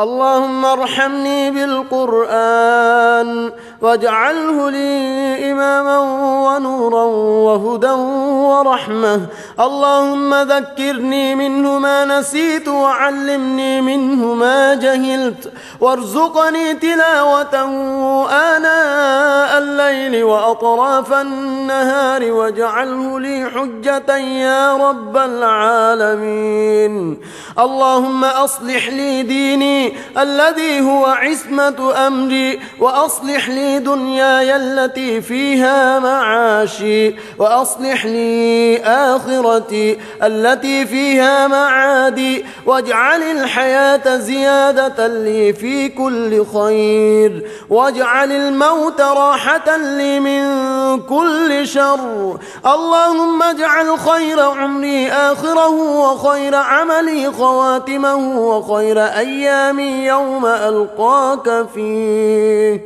اللهم ارحمني بالقرآن واجعله لي إماما ونورا وهدى ورحمة. اللهم ذكرني منه ما نسيت وعلمني منه ما جهلت، وارزقني تلاوته آناء الليل وأطراف النهار، واجعله لي حجة يا رب العالمين. اللهم أصلح لي ديني الذي هو عصمة أمري، وأصلح لي دنياي التي فيها معاشي، وأصلح لي آخرتي التي فيها معادي، واجعل الحياة زيادة لي في كل خير، واجعل الموت راحة لي من كل شر. اللهم اجعل خير عمري آخره، وخير عملي خواتمه، وخير أيامي يوم ألقاك فيه.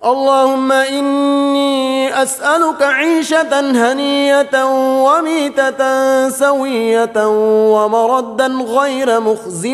اللهم إني أسألك عيشة هنية وميتة سوية ومردا غير مخز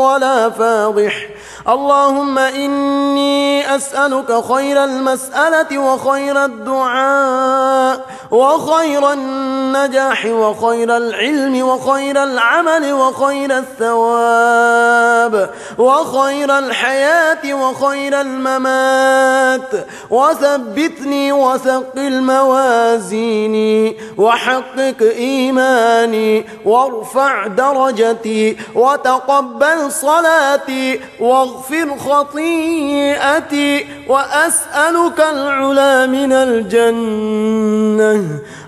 ولا فاضح. اللهم إني أسألك خير المسألة وخير الدعاء وخير النجاح وخير العلم وخير العمل وخير الثواب وخير الحياة وخير الممات، وثبتني وثقل موازيني وحقق إيماني وارفع درجتي وتقبل صلاتي واغفر خطيئتي، وأسألك العلا من الجنة.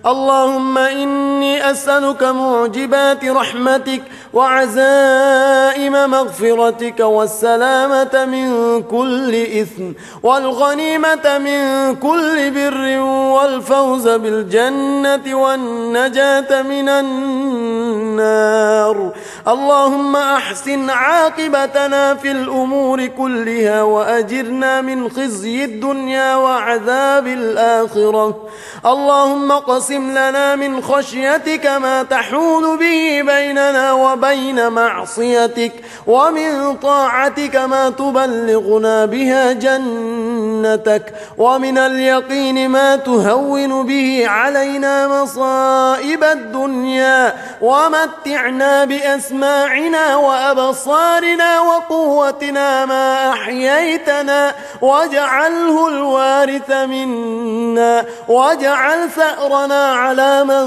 اللهم إني أسألك معجبات رحمتك وعزائم مغفرتك والسلامة من كل إثم والغنيمة من كل بر والفوز بالجنة والنجاة من النار. اللهم أحسن عاقبتنا في الأمور كلها، وأجرنا من خزي الدنيا وعذاب الآخرة. اللهم اقسم لنا من خشيتك ما تحول به بيننا وبين معصيتك، ومن طاعتك ما تبلغنا بها جنتك، ومن اليقين ما تهون به علينا مصائب الدنيا، ومتعنا بأسماعنا وأبصارنا وقوتنا ما أحييتنا، واجعله الوارث منا، واجعل ثأرنا على من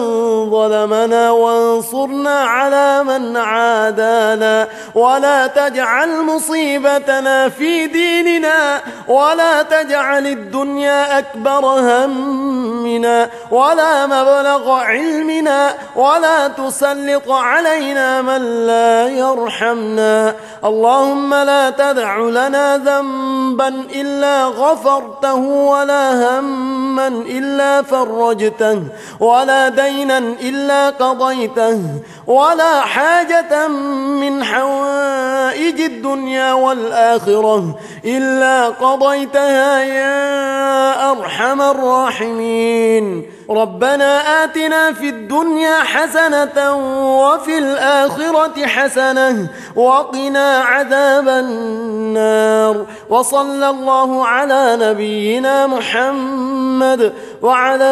ظلمنا، وانصرنا على من عادانا، ولا تجعل مصيبتنا في ديننا، ولا تجعل الدنيا أكبر همنا ولا مبلغ علمنا، ولا تسلط علينا من لا يرحمنا. اللهم لا تدع لنا ذنبا إلا غفرته، ولا هما إلا فرجته، ولا دينا إلا قضيته، ولا حاجة من حوائج الدنيا والآخرة إلا قضيتها يا أرحم الراحمين. ربنا آتنا في الدنيا حسنة وفي الآخرة حسنة وقنا عذاب النار. وصلى الله على نبينا محمد وعلى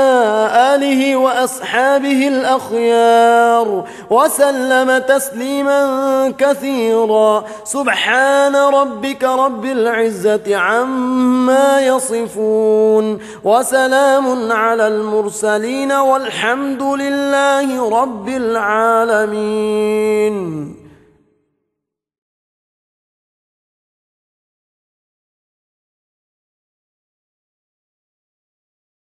آله وأصحابه الأخيار وسلم تسليما كثيرا. سبحان ربك رب العزة عما يصفون، وسلام على المرسلين، والحمد لله رب العالمين.